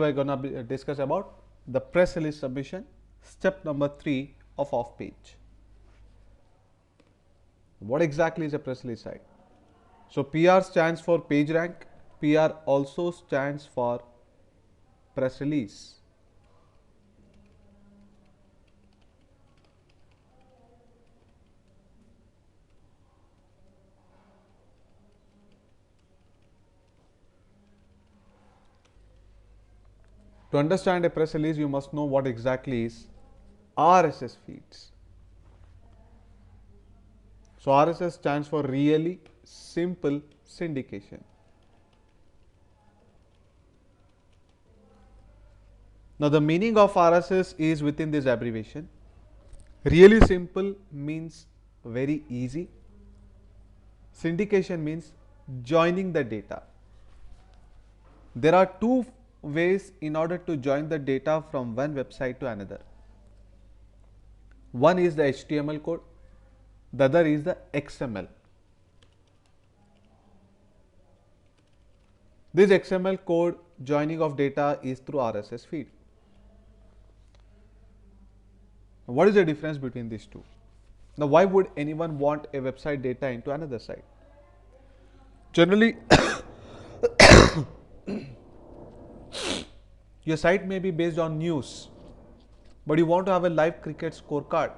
We're gonna discuss about the press release submission, step number 3 of off page. What exactly is a press release site? So PR stands for page rank. PR also stands for press release. To understand a press release, you must know what exactly is RSS feeds. So RSS stands for really simple syndication. Now the meaning of RSS is within this abbreviation. Really simple means very easy. Syndication means joining the data. There are two ways in order to join the data from one website to another. One is the HTML code, the other is the XML. This XML code joining of data is through RSS feed. What is the difference between these two? Now, why would anyone want a website data into another site? Generally, your site may be based on news, but you want to have a live cricket scorecard.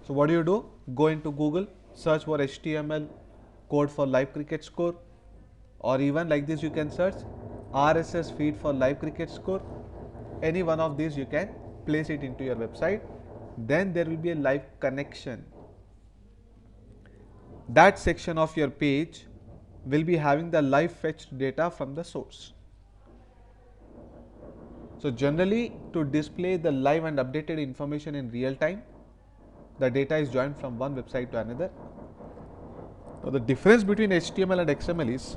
So what do? Go into Google, search for HTML code for live cricket score, or even like this you can search RSS feed for live cricket score. Any one of these you can place it into your website. Then there will be a live connection. That section of your page will be having the live fetched data from the source. So generally, to display the live and updated information in real time, the data is joined from one website to another. Now the difference between HTML and XML is,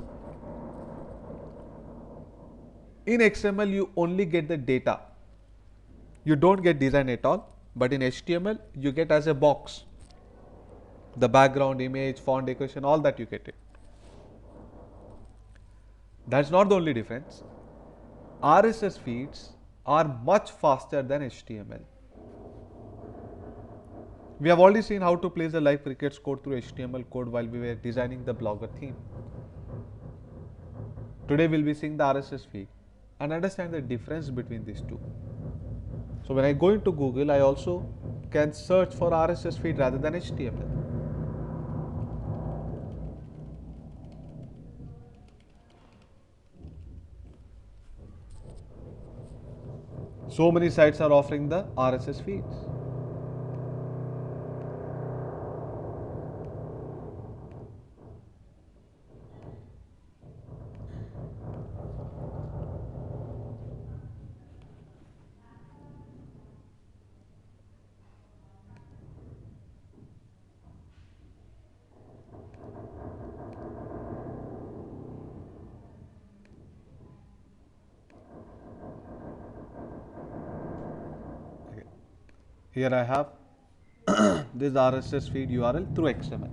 in XML you only get the data. You don't get design at all, but in HTML you get as a box the background, image, font, decoration, all that you get it. That's not the only difference. RSS feeds are much faster than HTML. We have already seen how to place the live cricket code through HTML code while we were designing the Blogger theme. Today we'll be seeing the RSS feed and understand the difference between these two. So when I go into Google, I also can search for RSS feed rather than HTML. So many sites are offering the RSS feeds. Here I have this RSS feed URL through XML.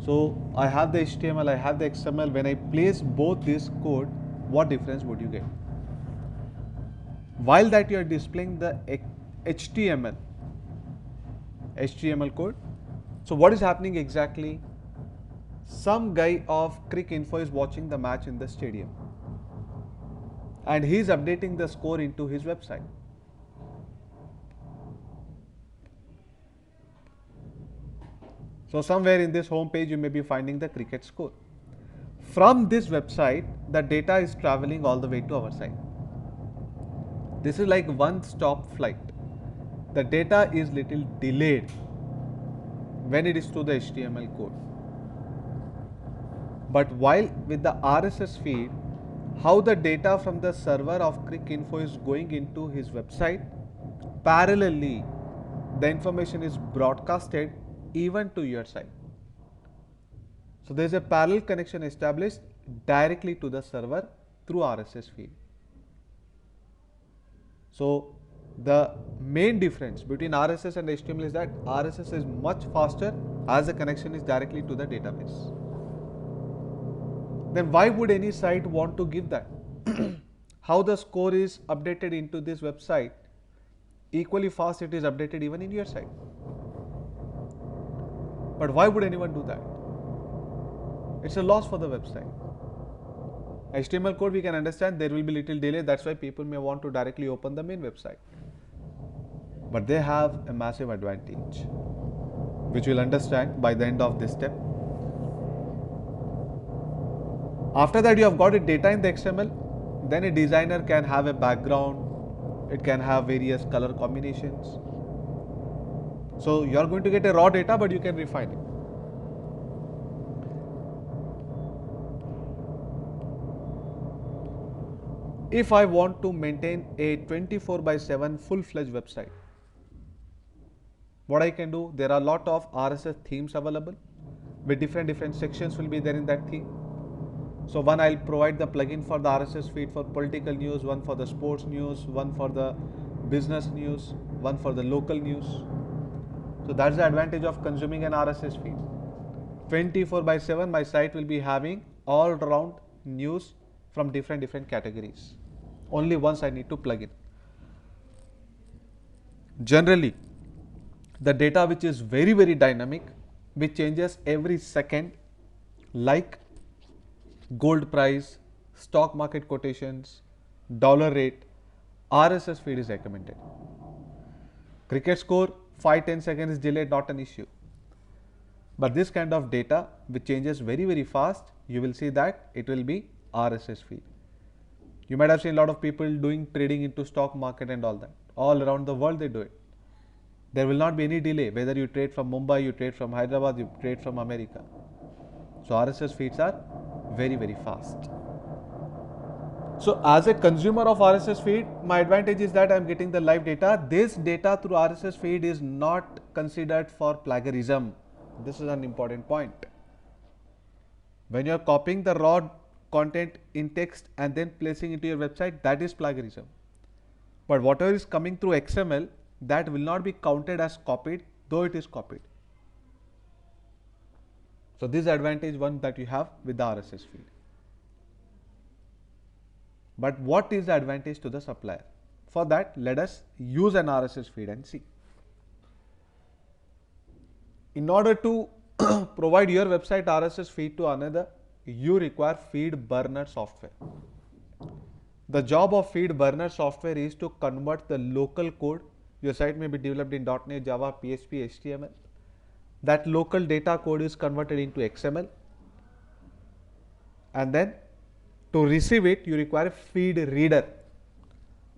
So I have the HTML, I have the XML. When I place both this code, what difference would you get? While that you are displaying the HTML code. So what is happening exactly? Some guy of Cricinfo is watching the match in the stadium and he is updating the score into his website. So somewhere in this home page you may be finding the cricket score. From this website, the data is traveling all the way to our site. This is like one-stop flight. The data is little delayed when it is through the HTML code. But while with the RSS feed, how the data from the server of Cricinfo is going into his website, parallelly the information is broadcasted even to your site. So there is a parallel connection established directly to the server through RSS feed. So the main difference between RSS and HTML is that RSS is much faster as the connection is directly to the database. Then why would any site want to give that? how the score is updated into this website, equally fast it is updated even in your site. But why would anyone do that? It's a loss for the website. HTML code we can understand, there will be little delay, that's why people may want to directly open the main website. But they have a massive advantage, which we'll understand by the end of this step. After that, you have got a data in the XML, then a designer can have a background, it can have various color combinations. So you are going to get a raw data, but you can refine it. If I want to maintain a 24/7 full-fledged website, what I can do, there are a lot of RSS themes available with different sections will be there in that theme. So one, I'll provide the plugin for the RSS feed for political news, one for the sports news, one for the business news, one for the local news. So that's the advantage of consuming an RSS feed. 24/7 my site will be having all round news from different categories. Only once I need to plug in. Generally, the data which is very dynamic, which changes every second, like gold price, stock market quotations, dollar rate, RSS feed is recommended. Cricket score, 5-10 seconds delay, not an issue. But this kind of data which changes very fast, you will see that it will be RSS feed. You might have seen a lot of people doing trading into stock market and all that. All around the world they do it. There will not be any delay, whether you trade from Mumbai, you trade from Hyderabad, you trade from America. So RSS feeds are very fast. So as a consumer of RSS feed, my advantage is that I am getting the live data. This data through RSS feed is not considered for plagiarism. This is an important point. When you are copying the raw content in text and then placing it to your website, that is plagiarism. But whatever is coming through XML, that will not be counted as copied, though it is copied. So this advantage one that you have with the RSS feed. But what is the advantage to the supplier? For that, let us use an RSS feed and see. In order to provide your website RSS feed to another, you require FeedBurner software. The job of FeedBurner software is to convert the local code. Your site may be developed in .NET, Java, PHP, HTML. That local data code is converted into XML, and then to receive it, you require a feed reader.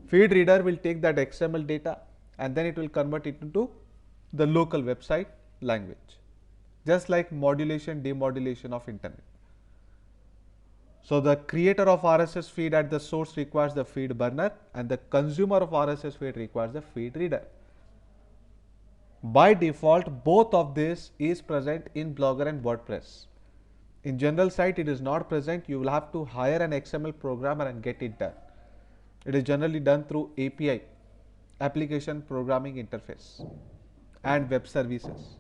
Feed reader will take that XML data and then it will convert it into the local website language, just like modulation, demodulation of internet. So the creator of RSS feed at the source requires the feed burner, and the consumer of RSS feed requires the feed reader. By default, both of this is present in Blogger and WordPress. In general site, it is not present. You will have to hire an XML programmer and get it done. It is generally done through API, application programming interface, and web services.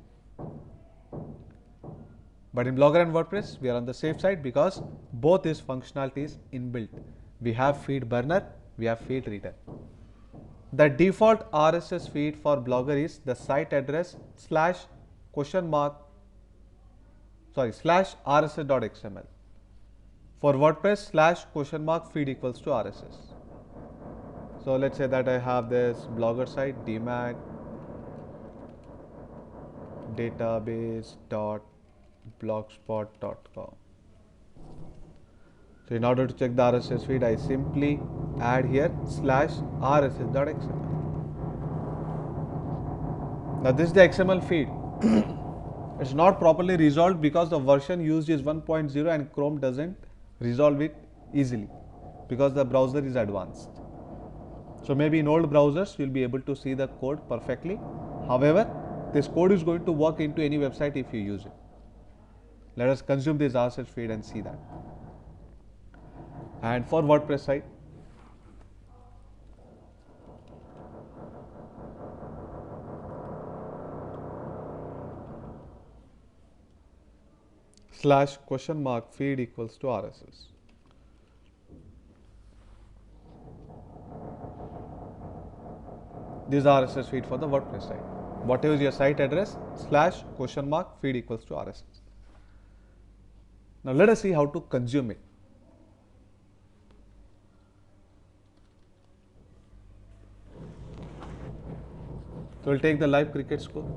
But in Blogger and WordPress, we are on the safe side because both these functionalities inbuilt. We have feed burner, we have feed reader. The default RSS feed for Blogger is the site address /RSS.xml. For WordPress /feed equals to RSS. So let's say that I have this Blogger site dmat database.blogspot.com. So in order to check the RSS feed, I simply add here /RSS.xml. Now this is the XML feed. It's not properly resolved because the version used is 1.0 and Chrome doesn't resolve it easily because the browser is advanced. So maybe in old browsers you'll be able to see the code perfectly. However, this code is going to work into any website if you use it. Let us consume this RSS feed and see that. And for WordPress site, /feed equals to RSS. This is RSS feed for the WordPress site. Whatever is your site address / feed equals to RSS. Now let us see how to consume it. So we'll take the live cricket score.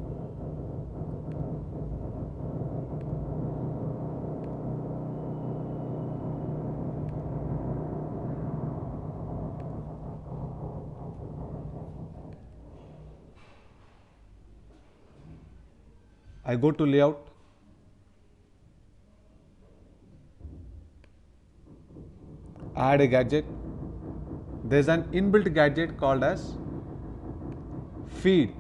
I go to layout. Add a gadget. There's an inbuilt gadget called as feed.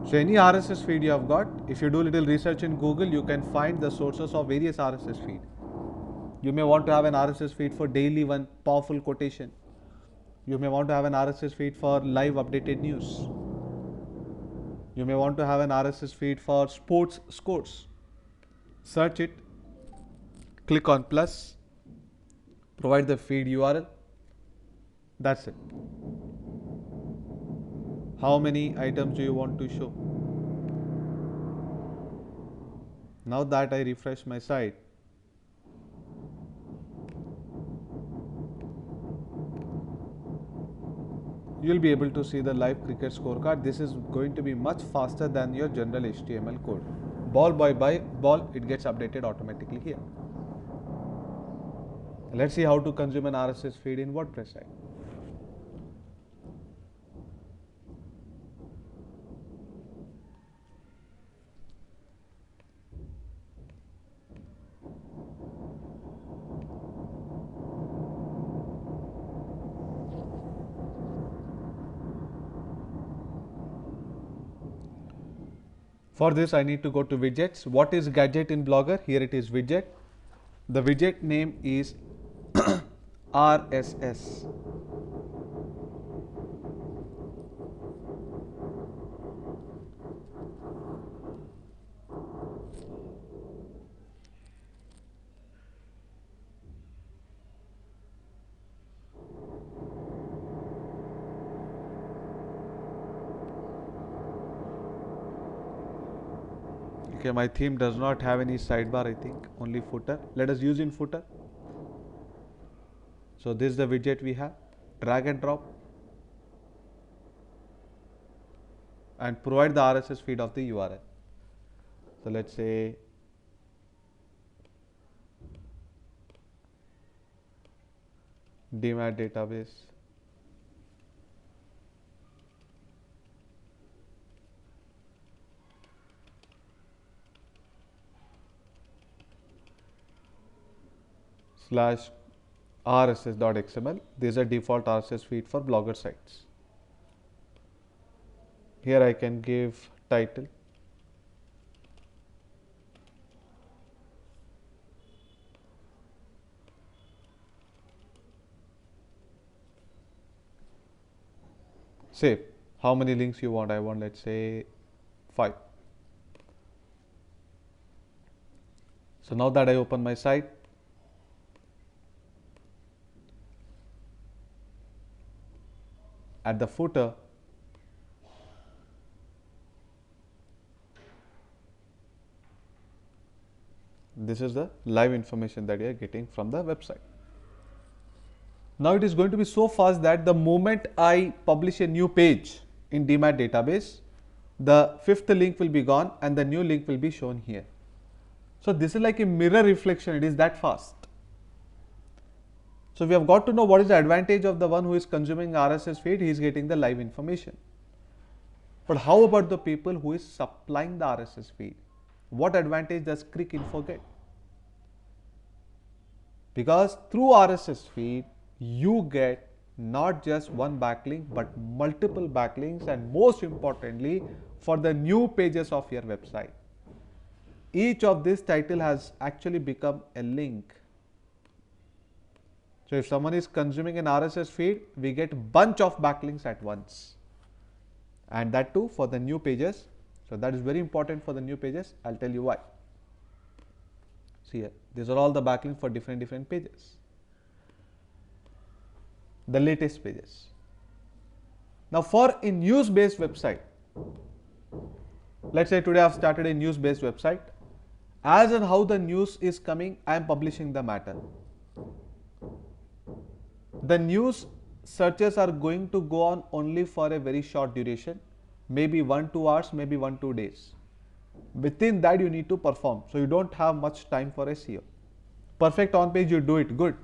So any RSS feed you have got, if you do little research in Google, you can find the sources of various RSS feed. You may want to have an RSS feed for daily one powerful quotation. You may want to have an RSS feed for live updated news. You may want to have an RSS feed for sports scores. Search it, click on plus, provide the feed URL. That's it. How many items do you want to show? Now that I refresh my site, you'll be able to see the live cricket scorecard. This is going to be much faster than your general HTML code. Ball by ball, it gets updated automatically here. Let's see how to consume an RSS feed in WordPress site. For this, I need to go to widgets. What is gadget in Blogger? Here it is widget. The widget name is RSS. Okay, my theme does not have any sidebar, I think, only footer. Let us use in footer. So this is the widget we have. Drag and drop and provide the RSS feed of the URL. So let's say DMAT database. / RSS.xml. This is a default RSS feed for Blogger sites. Here I can give title. Save. How many links you want? I want, let's say, 5. So now that I open my site, at the footer, this is the live information that you are getting from the website. Now it is going to be so fast that the moment I publish a new page in DMAT database, the 5th link will be gone and the new link will be shown here. So this is like a mirror reflection. It is that fast. So we have got to know what is the advantage of the one who is consuming RSS feed. He is getting the live information. But how about the people who is supplying the RSS feed? What advantage does Cricinfo get? Because through RSS feed, you get not just one backlink but multiple backlinks, and most importantly for the new pages of your website. Each of this title has actually become a link. So if someone is consuming an RSS feed, we get bunch of backlinks at once, and that too for the new pages. So that is very important for the new pages. I'll tell you why. See here, these are all the backlinks for different pages. the latest pages. Now for a news-based website, let's say today I've started a news-based website. As and how the news is coming, I am publishing the matter. The news searches are going to go on only for a very short duration, maybe 1-2 hours, maybe 1-2 days. Within that you need to perform, so you don't have much time for SEO. Perfect on page, you do it good.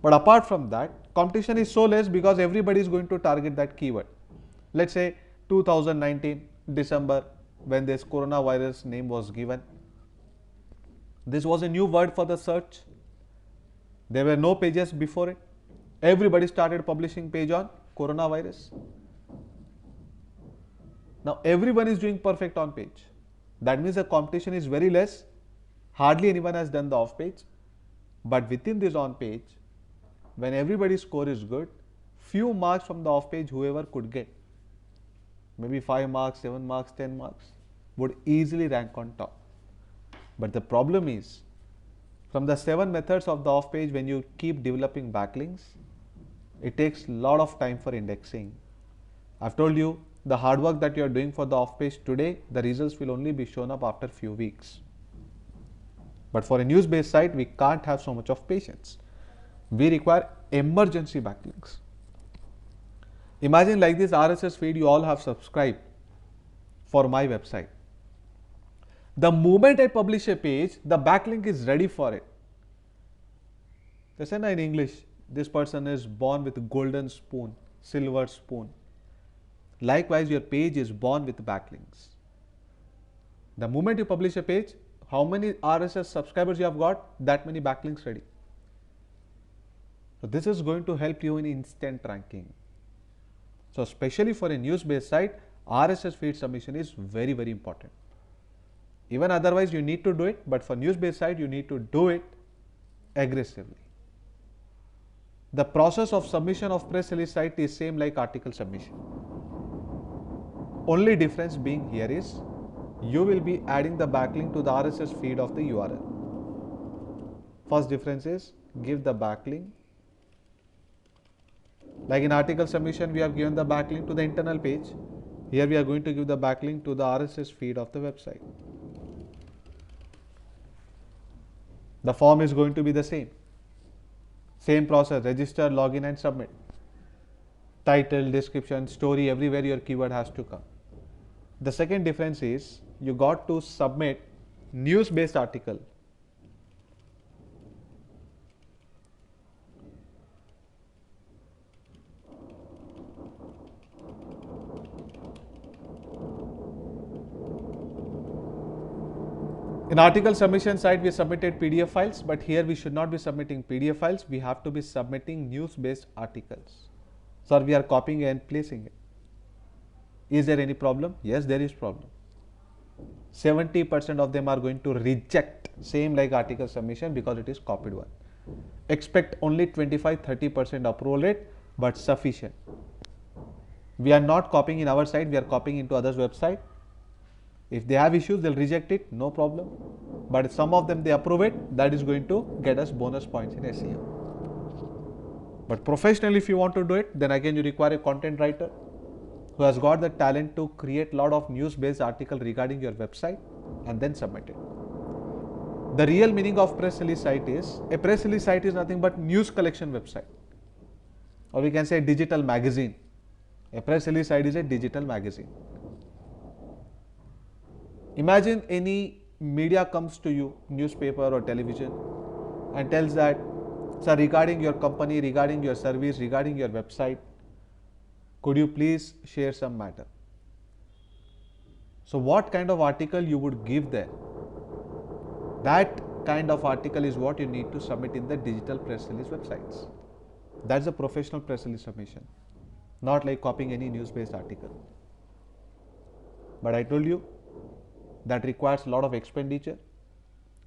But apart from that, competition is so less because everybody is going to target that keyword. Let's say 2019 December, when this coronavirus name was given, this was a new word for the search. There were no pages before it. Everybody started publishing page on coronavirus. Now everyone is doing perfect on page. That means the competition is very less. Hardly anyone has done the off page. But within this on page, when everybody's score is good, few marks from the off page whoever could get, maybe 5 marks, 7 marks, 10 marks, would easily rank on top. But the problem is, from the 7 methods of the off page, when you keep developing backlinks, it takes a lot of time for indexing. I've told you, the hard work that you are doing for the off page today, the results will only be shown up after few weeks. But for a news-based site, we can't have so much of patience. We require emergency backlinks. Imagine like this RSS feed you all have subscribed for my website. The moment I publish a page, the backlink is ready for it. They say in English, this person is born with a golden spoon, silver spoon. Likewise, your page is born with backlinks. The moment you publish a page, how many RSS subscribers you have got, that many backlinks ready. So this is going to help you in instant ranking. So especially for a news-based site, RSS feed submission is very, very important. Even otherwise you need to do it, but for news-based site you need to do it aggressively. The process of submission of press release site is same like article submission. Only difference being here is you will be adding the backlink to the RSS feed of the URL. First difference is give the backlink. Like in article submission, we have given the backlink to the internal page. Here we are going to give the backlink to the RSS feed of the website. The form is going to be the same. Same process, register, login and submit. Title, description, story, everywhere your keyword has to come. The second difference is you got to submit news-based article. In article submission site, we submitted PDF files, but here we should not be submitting PDF files. We have to be submitting news-based articles. So we are copying and placing it. Is there any problem? Yes, there is problem. 70% of them are going to reject, same like article submission, because it is copied one. Expect only 25-30% approval rate, but sufficient. We are not copying in our site, we are copying into others' website. If they have issues, they'll reject it, no problem. But some of them they approve it, that is going to get us bonus points in SEO. But professionally, if you want to do it, then again you require a content writer who has got the talent to create a lot of news-based article regarding your website and then submit it. The real meaning of press release site is, a press release site is nothing but news collection website. Or we can say digital magazine. A press release site is a digital magazine. Imagine any media comes to you, newspaper or television, and tells that, sir, regarding your company, regarding your service, regarding your website, could you please share some matter? So what kind of article you would give there? That kind of article is what you need to submit in the digital press release websites. That's a professional press release submission, not like copying any news-based article. But I told you, that requires a lot of expenditure.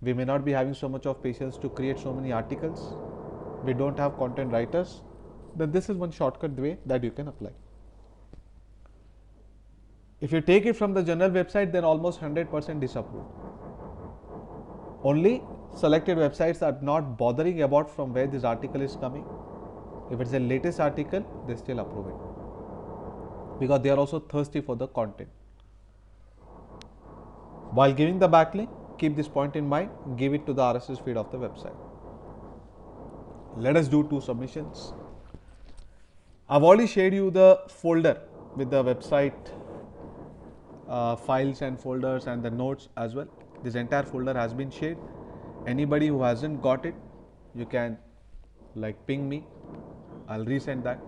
We may not be having so much of patience to create so many articles. We don't have content writers. Then this is one shortcut way that you can apply. If you take it from the general website, then almost 100% disapproved. Only selected websites are not bothering about from where this article is coming. If it's the latest article, they still approve it because they are also thirsty for the content. While giving the backlink, keep this point in mind, give it to the RSS feed of the website. Let us do 2 submissions. I've already shared you the folder with the website files and folders and the notes as well. This entire folder has been shared. Anybody who hasn't got it, you can like ping me. I'll resend that.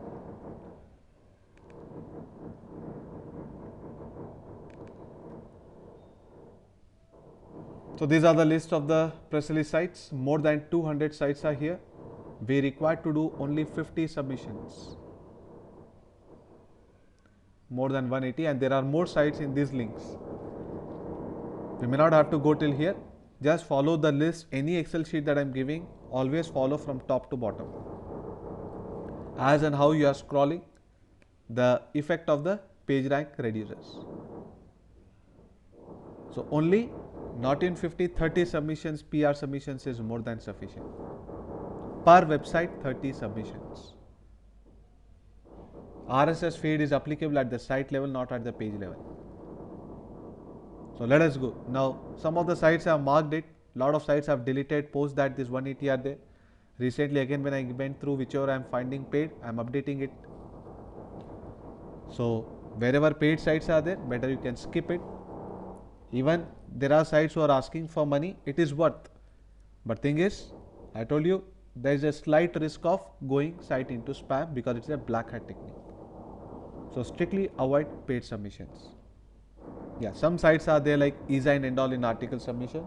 So these are the list of the press release sites. More than 200 sites are here. We required to do only 50 submissions. More than 180, and there are more sites in these links. We may not have to go till here. Just follow the list. Any Excel sheet that I'm giving, always follow from top to bottom. As and how you are scrolling, the effect of the page rank reduces. So only not in 50, 30 submissions, PR submissions is more than sufficient. Per website, 30 submissions. RSS feed is applicable at the site level, not at the page level. So let us go. Now, some of the sites have marked it. Lot of sites have deleted post that this 180 are there. Recently, again, when I went through whichever I am finding paid, I am updating it. So wherever paid sites are there, better you can skip it. Even there are sites who are asking for money, it is worth. But thing is, I told you, there is a slight risk of going site into spam because it's a black hat technique. So strictly avoid paid submissions. Yeah, some sites are there like eSign and all in article submission,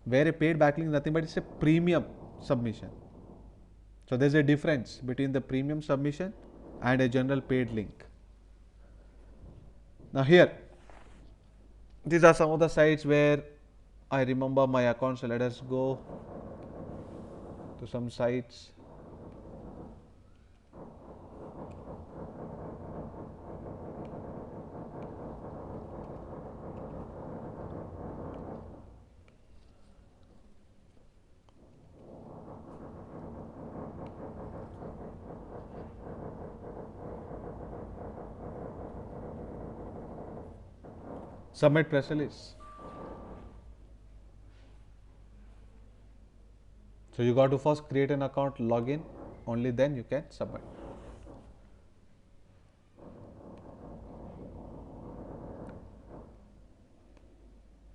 where a paid backlink is nothing but it's a premium submission. So there's a difference between the premium submission and a general paid link. Now here, these are some of the sites where I remember my account. So let us go to some sites. Submit press release. So you got to first create an account, log in, only then you can submit.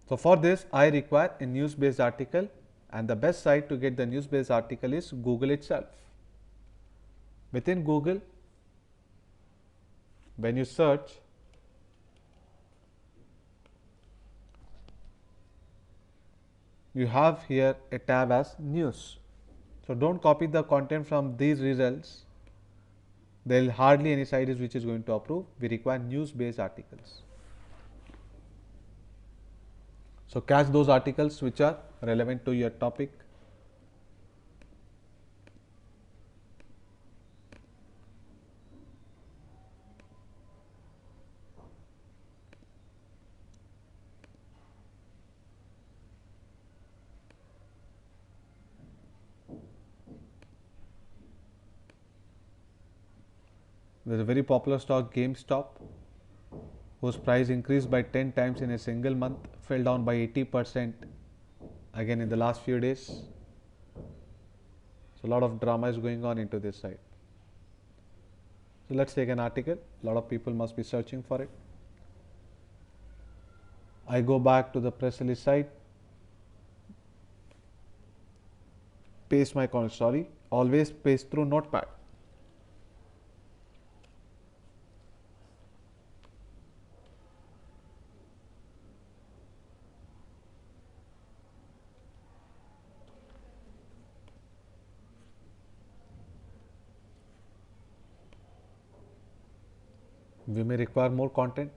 So for this, I require a news-based article, and the best site to get the news-based article is Google itself. Within Google, when you search, you have here a tab as news. So don't copy the content from these results. There will hardly any site is which is going to approve. We require news-based articles. So catch those articles which are relevant to your topic. There is a very popular stock, GameStop, whose price increased by 10 times in a single month, fell down by 80% again in the last few days. So a lot of drama is going on into this site. So let's take an article. A lot of people must be searching for it. I go back to the press release site, paste my comment. Sorry, always paste through Notepad. We may require more content.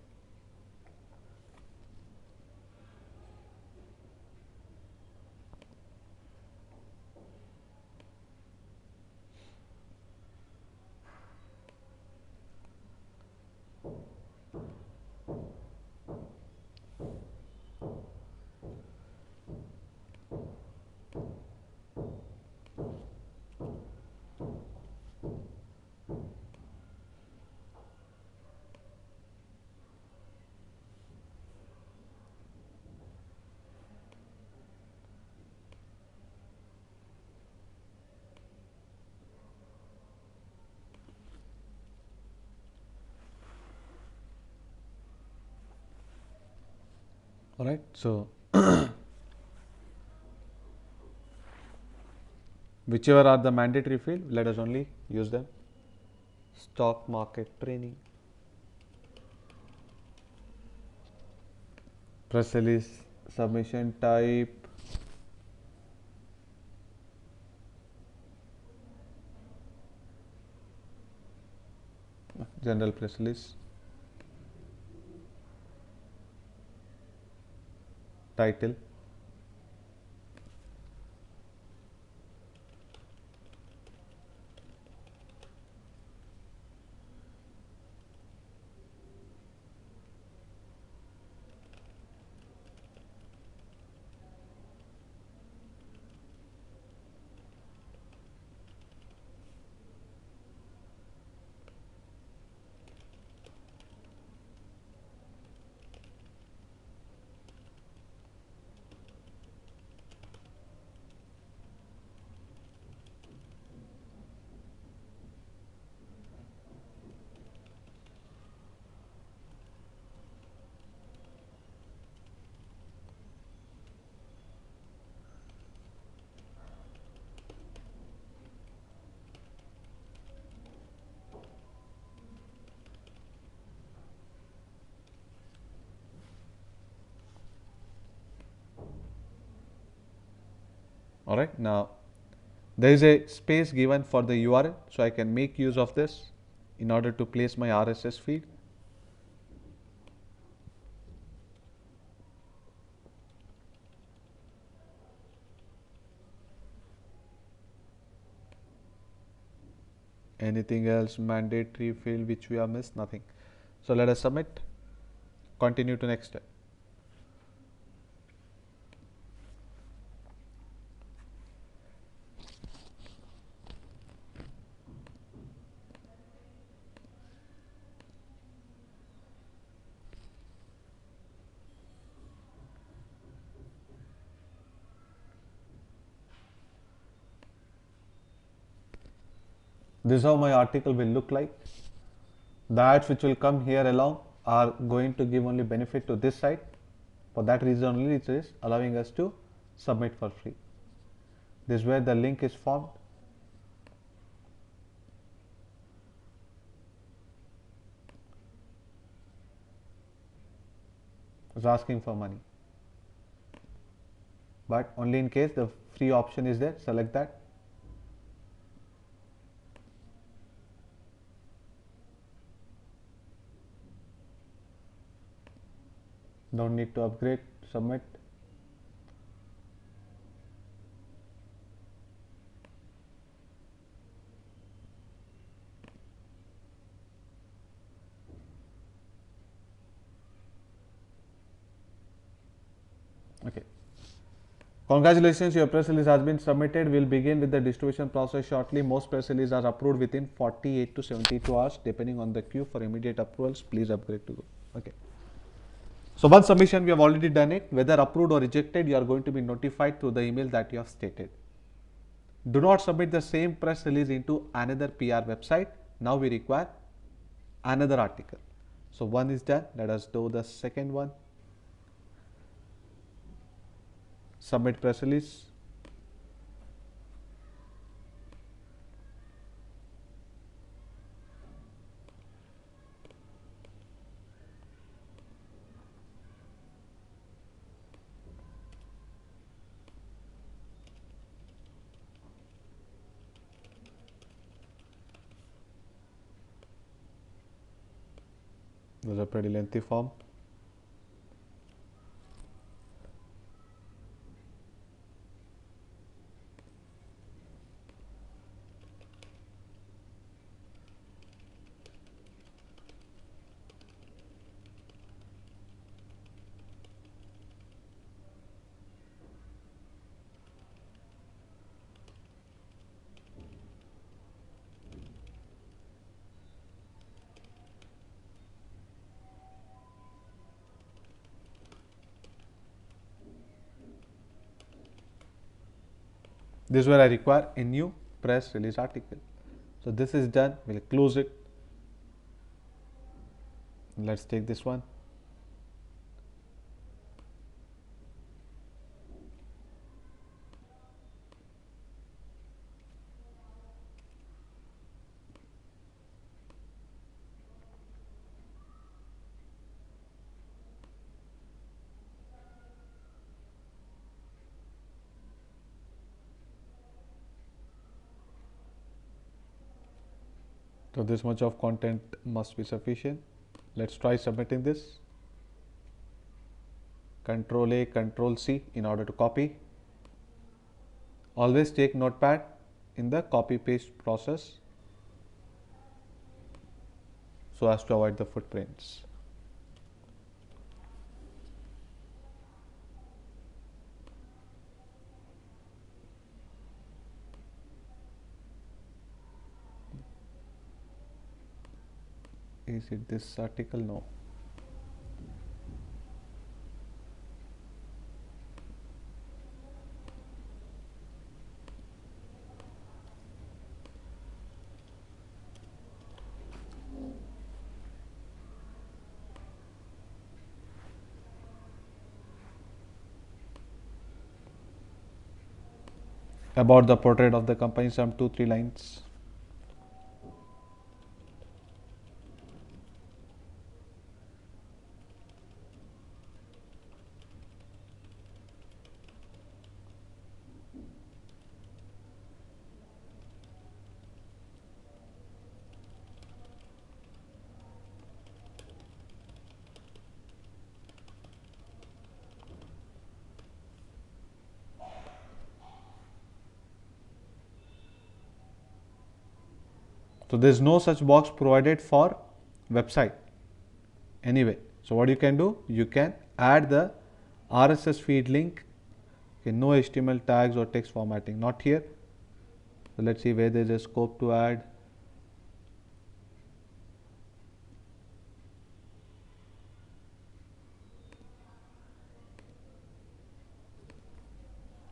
All right. So whichever are the mandatory field, let us only use them. Stock market training, press release, submission type, general press release, title, all right. Now there is a space given for the URL, so I can make use of this in order to place my RSS feed. Anything else mandatory field which we have missed? Nothing. So let us submit. Continue to next step. This is how my article will look like. The ads which will come here along are going to give only benefit to this site. For that reason only it is allowing us to submit for free. This is where the link is formed. It's asking for money. But only in case the free option is there, select that. Don't need to upgrade, submit. Okay. Congratulations, your press release has been submitted. We'll begin with the distribution process shortly. Most press releases are approved within 48 to 72 hours, depending on the queue. For immediate approvals, please upgrade to go. Okay. So once submission, we have already done it. Whether approved or rejected, you are going to be notified through the email that you have stated. Do not submit the same press release into another PR website. Now we require another article. So one is done. Let us do the second one. Submit press release. Those are pretty lengthy form. This is where I require a new press release article. So this is done. We'll close it. Let's take this one. So this much of content must be sufficient. Let's try submitting this. Control A, Control C in order to copy. Always take notepad in the copy paste process so as to avoid the footprints. Is it this article? No. About the portrait of the company, some 2-3 lines. So there is no such box provided for website anyway. So what you can do, you can add the RSS feed link. Okay, no HTML tags or text formatting, not here. So let's see where there is a scope to add.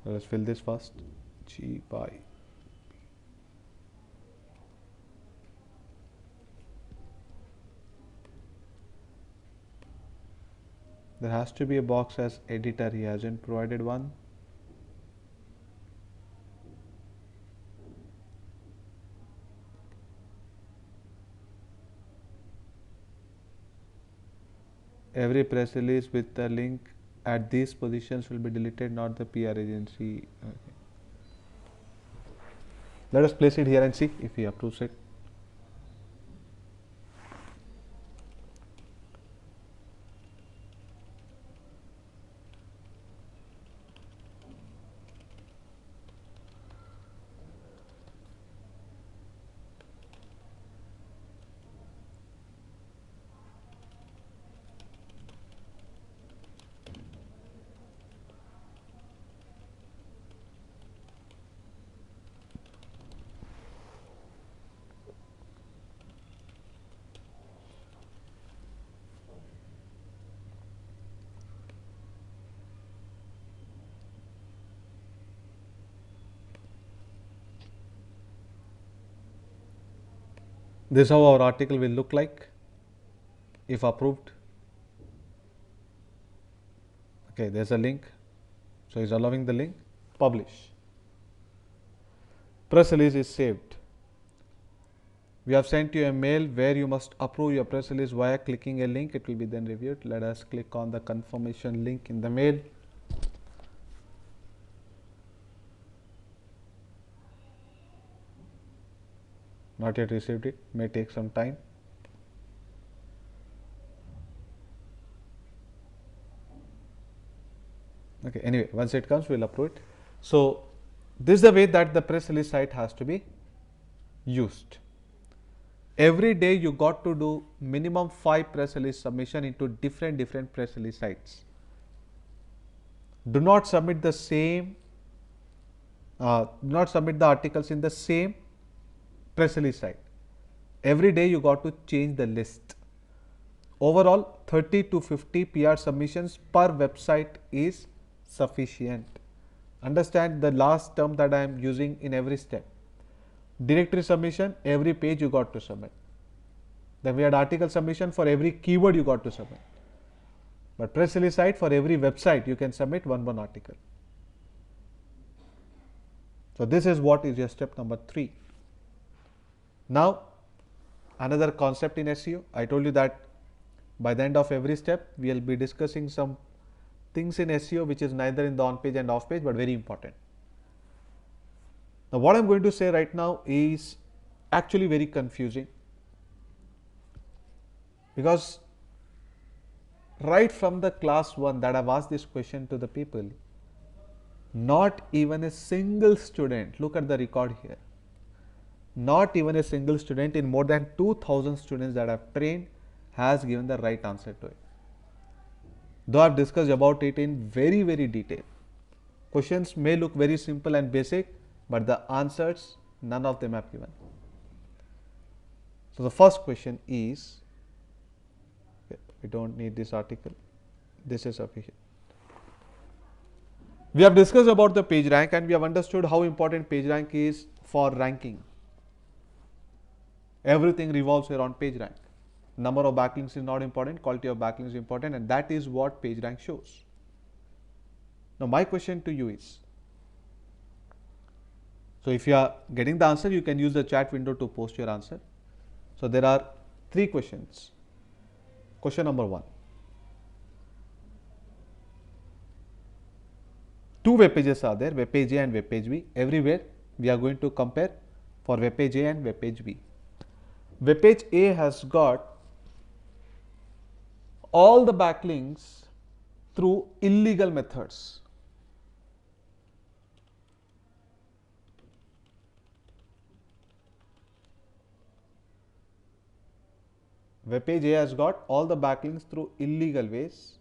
Let us fill this first. G by. There has to be a box as editor. He hasn't provided one. Every press release with the link at these positions will be deleted, not the PR agency. Okay. Let us place it here and see if he approves it. This is how our article will look like if approved. Okay, there's a link. So he's allowing the link. Publish. Press release is saved. We have sent you a mail where you must approve your press release via clicking a link. It will be then reviewed. Let us click on the confirmation link in the mail. Not yet received it. May take some time. Okay, anyway, once it comes, we'll approve it. So this is the way that the press release site has to be used. Every day you got to do minimum 5 press release submission into different press release sites. Do not submit the same, do not submit the articles in the same press release site. Every day you got to change the list. Overall, 30 to 50 PR submissions per website is sufficient. Understand the last term that I am using in every step. Directory submission, every page you got to submit. Then we had article submission, for every keyword you got to submit. But press release site, for every website you can submit one article. So this is what is your step number 3. Now another concept in SEO. I told you that by the end of every step we will be discussing some things in SEO which is neither in the on page and off page but very important. Now what I am going to say right now is actually very confusing. Because right from the class 1 that I've asked this question to the people, not even a single student, look at the record here, not even a single student in more than 2000 students that I've trained has given the right answer to it. Though I've discussed about it in very, very detail. Questions may look very simple and basic, but the answers, none of them have given. So the first question is, we don't need this article, this is sufficient. We have discussed about the page rank and we have understood how important page rank is for ranking. Everything revolves around page rank. Number of backlinks is not important, quality of backlinks is important, and that is what page rank shows. Now my question to you is, so if you are getting the answer, you can use the chat window to post your answer. So there are 3 questions. Question number 1. 2 web pages are there, web page A and web page B. Everywhere we are going to compare for web page A and web page B. Web page A has got all the backlinks through illegal methods. Web page A has got all the backlinks through illegal ways,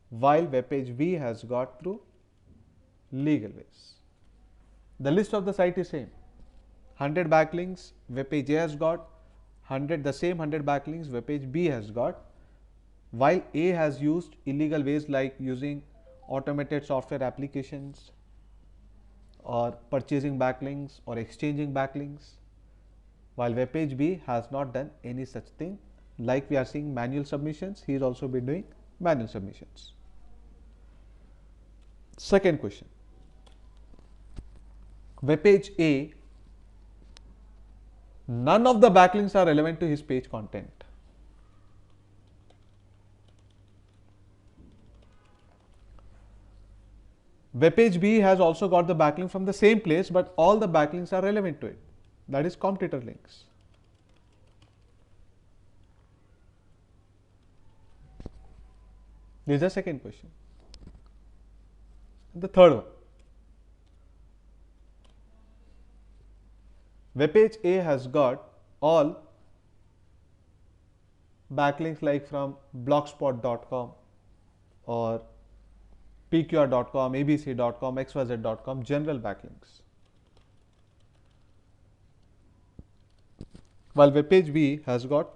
while web page B has got through legal ways. The list of the site is same. 100 backlinks web page A has got, 100 the same 100 backlinks web page B has got, while A has used illegal ways like using automated software applications or purchasing backlinks or exchanging backlinks, while web page B has not done any such thing. Like we are seeing manual submissions, he is also been doing manual submissions. Second question. Web page A, none of the backlinks are relevant to his page content. Web page B has also got the backlink from the same place, but all the backlinks are relevant to it. That is competitor links. This is the second question. The third one. Web page A has got all backlinks like from blogspot.com or pqr.com, abc.com, xyz.com, general backlinks. While web page B has got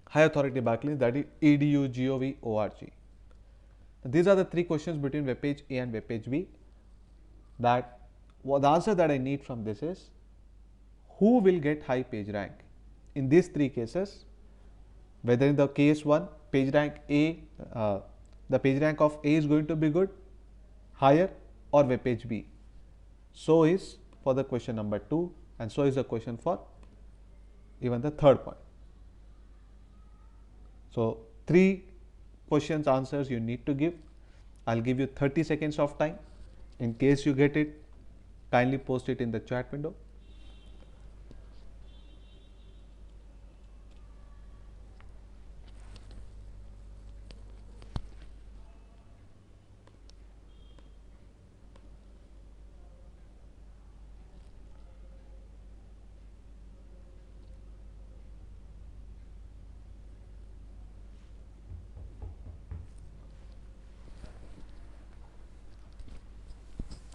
high authority backlinks, that is edu, gov, org. These are the 3 questions between web page A and web page B. That the answer that I need from this is, who will get high page rank? In these 3 cases, whether in the case 1, page rank A, the page rank of A is going to be good, higher, or web page B. So is for the question number 2, and so is the question for even the third point. So 3 questions answers you need to give. I'll give you 30 seconds of time. In case you get it, kindly post it in the chat window.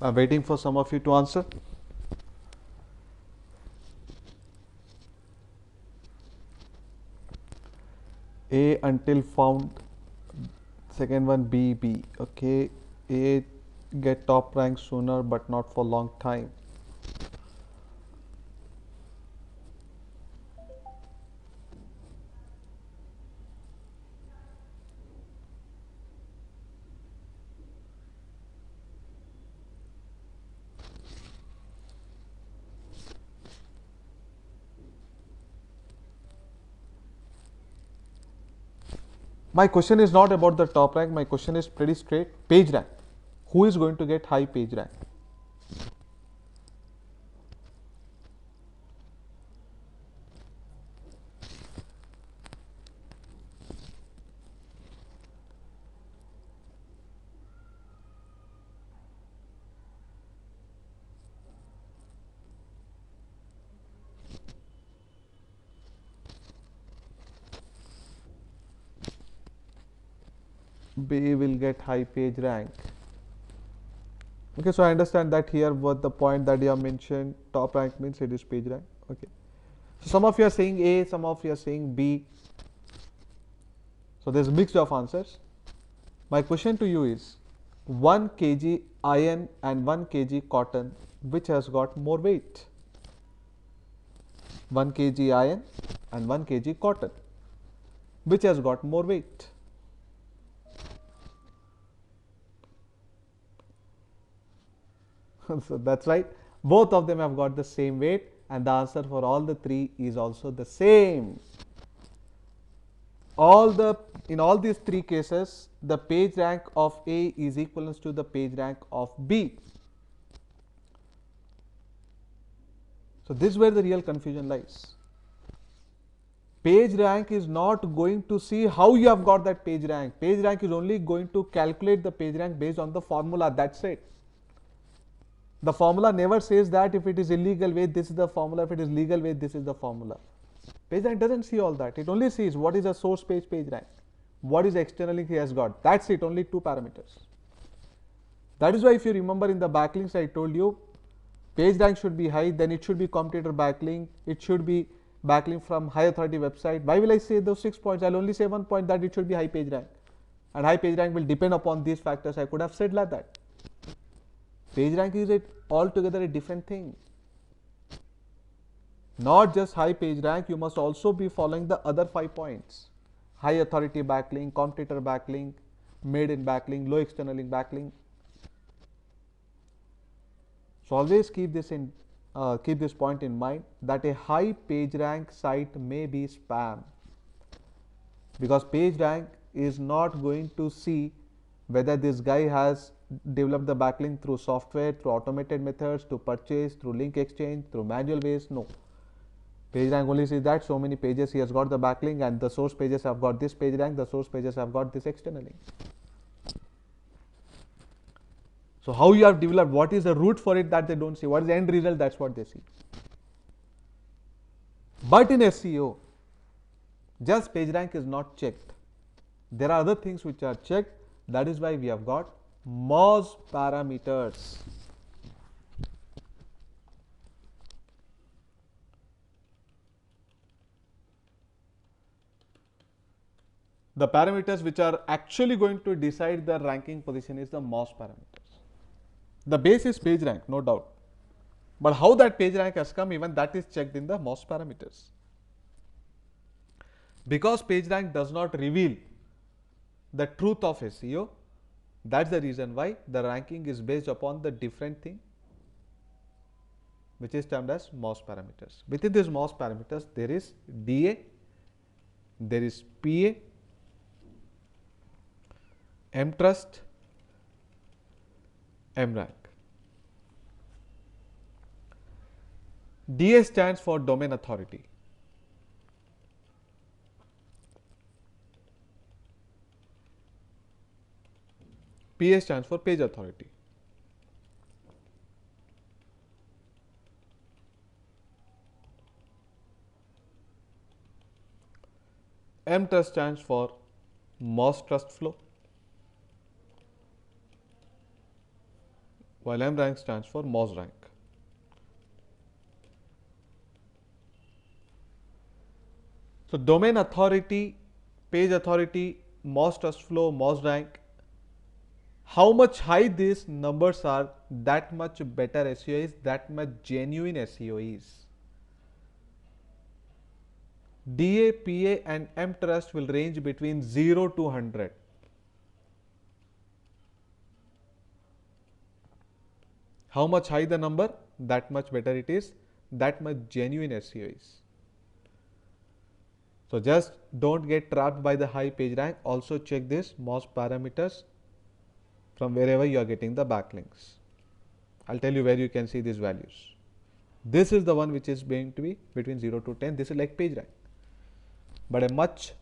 I'm waiting for some of you to answer. A until found, second one B, B. Okay, A get top rank sooner but not for long time. My question is not about the top rank, my question is pretty straight. Page rank. Who is going to get high page rank? B will get high page rank. Okay, so I understand that here what the point that you have mentioned, top rank means it is page rank. Okay. So some of you are saying A, some of you are saying B. So there's a mix of answers. My question to you is 1 kg iron and 1 kg cotton, which has got more weight? 1 kg iron and 1 kg cotton, which has got more weight? So that's right. Both of them have got the same weight, and the answer for all the three is also the same. In all these three cases, the page rank of A is equivalent to the page rank of B. So this is where the real confusion lies. Page rank is not going to see how you have got that page rank. Page rank is only going to calculate the page rank based on the formula. That's it. The formula never says that if it is illegal weight, this is the formula. If it is legal weight, this is the formula. Page rank doesn't see all that. It only sees what is a source page rank, what is the external link he has got. That's it, only two parameters. That is why if you remember in the backlinks I told you, page rank should be high, then it should be competitor backlink, it should be backlink from high authority website. Why will I say those 6 points? I'll only say one point, that it should be high page rank. And high page rank will depend upon these factors. I could have said like that. Page rank is altogether a different thing. Not just high page rank, you must also be following the other 5 points. High authority backlink, competitor backlink, made in backlink, low external link backlink. So always keep this point in mind, that a high page rank site may be spam, because page rank is not going to see whether this guy has developed the backlink through software, through automated methods, to purchase, through link exchange, through manual ways. No. Page rank only sees that so many pages he has got the backlink, and the source pages have got this page rank, the source pages have got this external link. So how you have developed, what is the route for it, that they don't see, what is the end result, that's what they see. But in SEO, just page rank is not checked. There are other things which are checked. That is why we have got Moz parameters. The parameters which are actually going to decide the ranking position is the Moz parameters. The base is page rank, no doubt. But how that page rank has come, even that is checked in the Moz parameters. Because page rank does not reveal the truth of SEO, that's the reason why the ranking is based upon the different thing, which is termed as Moz parameters. Within these Moz parameters, there is DA, there is PA, mtrust, mrank. DA stands for domain authority. PA stands for page authority. mtrust stands for Moz trust flow, while mrank stands for Moz rank. So domain authority, page authority, Moz trust flow, Moz rank. How much high these numbers are, that much better SEO is, that much genuine SEO is. DA, PA and mtrust will range between 0 to 100. How much high the number, that much better it is, that much genuine SEO is. So just don't get trapped by the high page rank. Also check this Moz parameters from wherever you are getting the backlinks. I'll tell you where you can see these values. This is the one which is going to be between 0 to 10. This is like page rank, but a much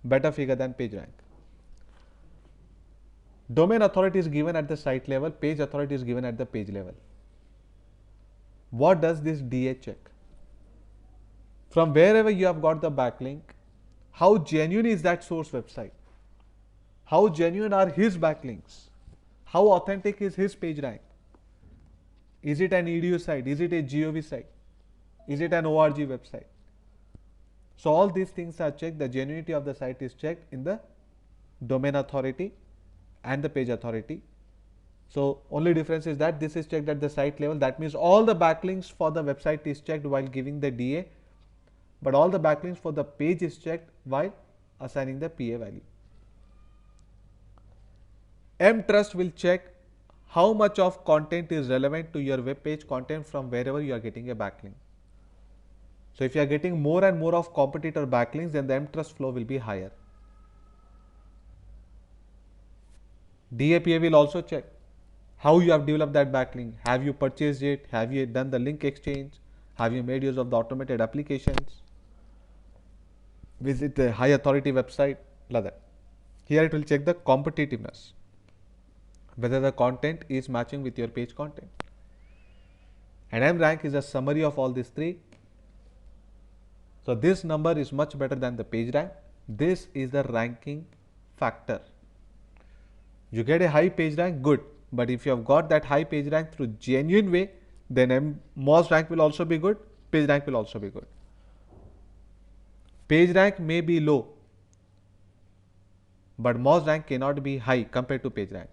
better figure than page rank. Domain authority is given at the site level, page authority is given at the page level. What does this DA check? From wherever you have got the backlink, how genuine is that source website? How genuine are his backlinks? How authentic is his page rank? Is it an edu site? Is it a gov site? Is it an org website? So all these things are checked. The genuinity of the site is checked in the domain authority and the page authority. So only difference is that this is checked at the site level. That means all the backlinks for the website is checked while giving the DA, but all the backlinks for the page is checked while assigning the PA value. mTrust will check how much of content is relevant to your web page content from wherever you are getting a backlink. So if you are getting more and more of competitor backlinks, then the mTrust flow will be higher. DAPA will also check how you have developed that backlink. Have you purchased it? Have you done the link exchange? Have you made use of the automated applications? Visit the high authority website, like that. Here it will check the competitiveness, whether the content is matching with your page content. And mRank is a summary of all these three. So this number is much better than the page rank. This is the ranking factor. You get a high page rank, good. But if you have got that high page rank through genuine way, then MOZ rank will also be good, page rank will also be good. Page rank may be low, but MOZ rank cannot be high compared to page rank.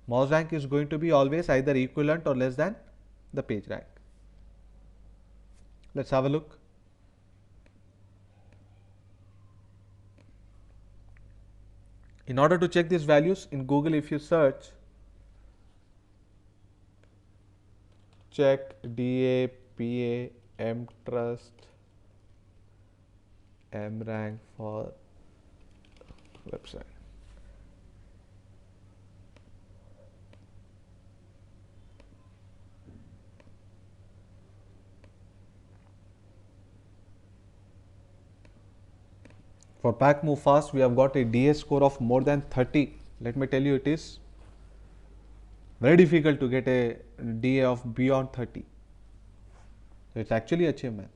MOZ rank is going to be always either equivalent or less than the page rank. Let's have a look. In order to check these values in Google, if you search check DA, PA, mTrust, mRank for website. For Pack Move Fast, we have got a DA score of more than 30. Let me tell you, it is very difficult to get a DA of beyond 30. So it's actually achievement.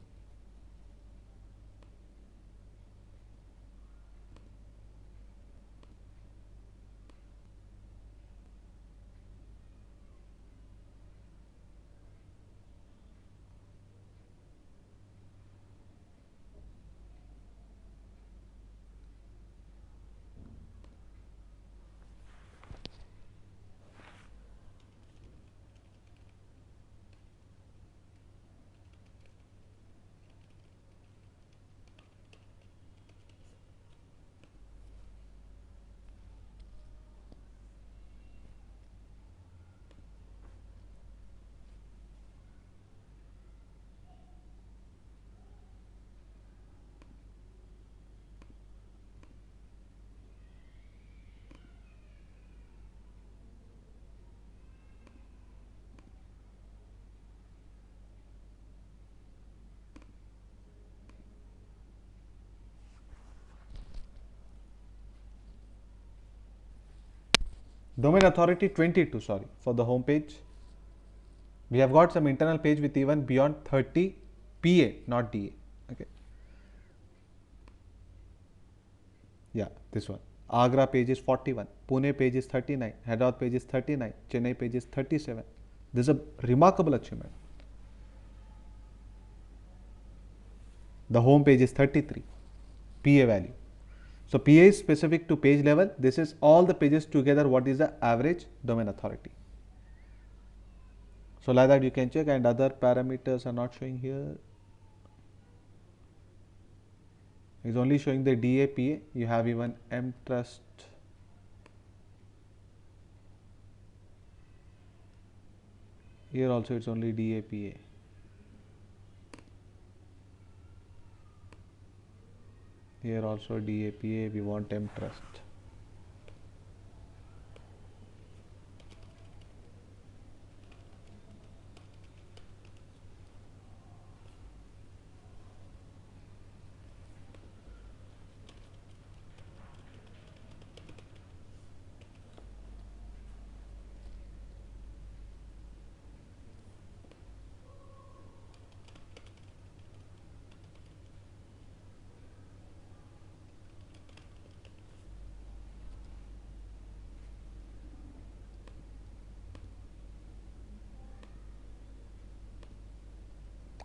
Domain authority 22, sorry, for the home page. We have got some internal page with even beyond 30 PA, not DA. Okay. Yeah, this one. Agra page is 41, Pune page is 39, Hyderabad page is 39, Chennai page is 37. This is a remarkable achievement. The home page is 33, PA value. So PA is specific to page level. This is all the pages together. What is the average domain authority? So like that you can check, and other parameters are not showing here. It's only showing the DA, PA. You have even mTrust. Here also it's only DA, PA. Here also DA, PA. We want mTrust.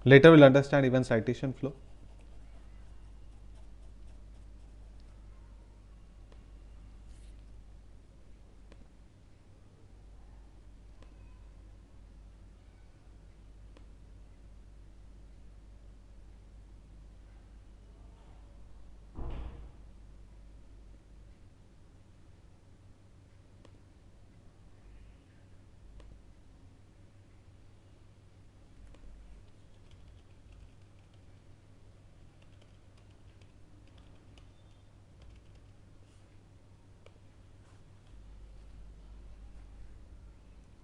Later we'll understand even citation flow.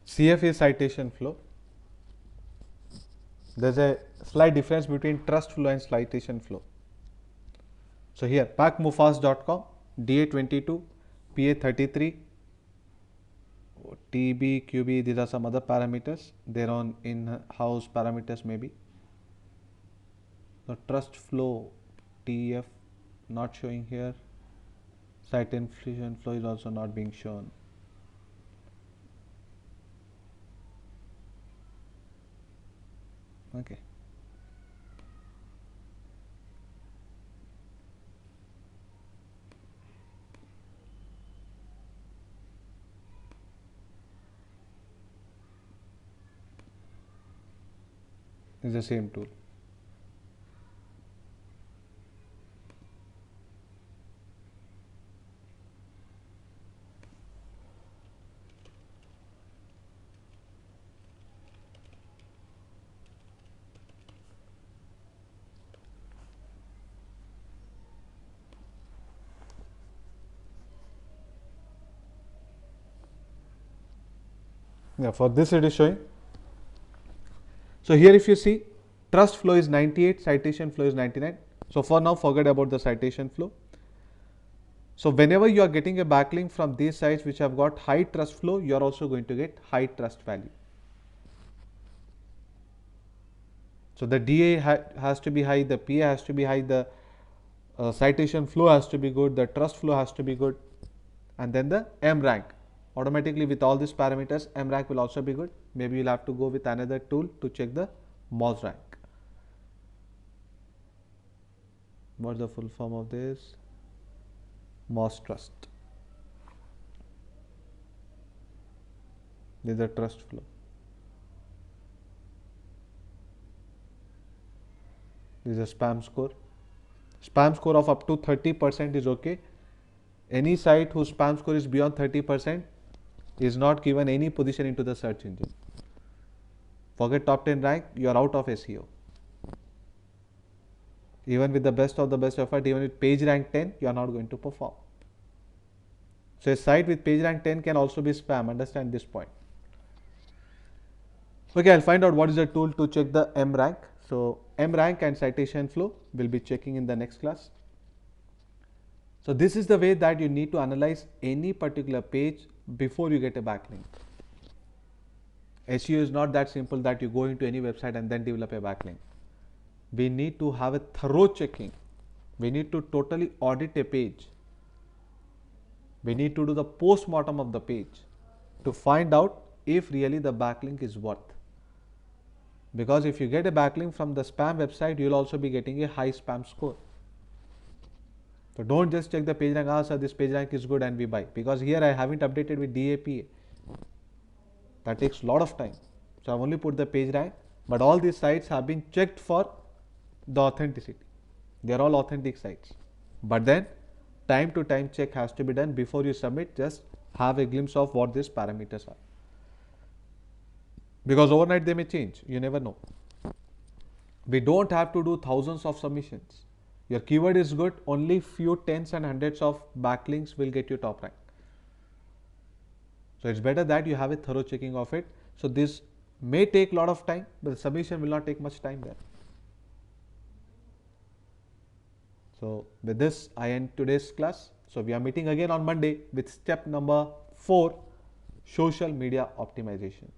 CF is citation flow. There's a slight difference between trust flow and citation flow. So here packmufas.com, DA22, PA33, TB, QB, these are some other parameters. Their own in-house parameters maybe. So trust flow, TF not showing here. Citation flow is also not being shown. Okay. It's the same tool. Yeah, for this it is showing. So here if you see, trust flow is 98, citation flow is 99. So for now, forget about the citation flow. So whenever you are getting a backlink from these sites which have got high trust flow, you are also going to get high trust value. So the DA has to be high, the PA has to be high, the citation flow has to be good, the trust flow has to be good, and then the M rank. Automatically with all these parameters, M rank will also be good. Maybe you'll have to go with another tool to check the Moz rank. What's the full form of this? Moz trust. This is the trust flow. This is a spam score. Spam score of up to 30% is okay. Any site whose spam score is beyond 30% is not given any position into the search engine. Forget top 10 rank, you are out of SEO. Even with the best of the best effort, even with page rank 10, you are not going to perform. So a site with page rank 10 can also be spam, understand this point. Okay, I'll find out what is the tool to check the M rank. So M rank and citation flow we'll be checking in the next class. So this is the way that you need to analyze any particular page before you get a backlink. SEO is not that simple that you go into any website and then develop a backlink. We need to have a thorough checking. We need to totally audit a page. We need to do the post-mortem of the page to find out if really the backlink is worth. Because if you get a backlink from the spam website, you'll also be getting a high spam score. So don't just check the page rank, sir, this page rank is good and we buy. Because here I haven't updated with DAPA. That takes a lot of time. So I've only put the page rank, but all these sites have been checked for the authenticity. They are all authentic sites. But then time to time check has to be done before you submit. Just have a glimpse of what these parameters are. Because overnight they may change, you never know. We don't have to do thousands of submissions. Your keyword is good, only few tens and hundreds of backlinks will get you top rank. So it's better that you have a thorough checking of it. So this may take a lot of time, but the submission will not take much time there. So with this, I end today's class. So we are meeting again on Monday with step number 4, social media optimization.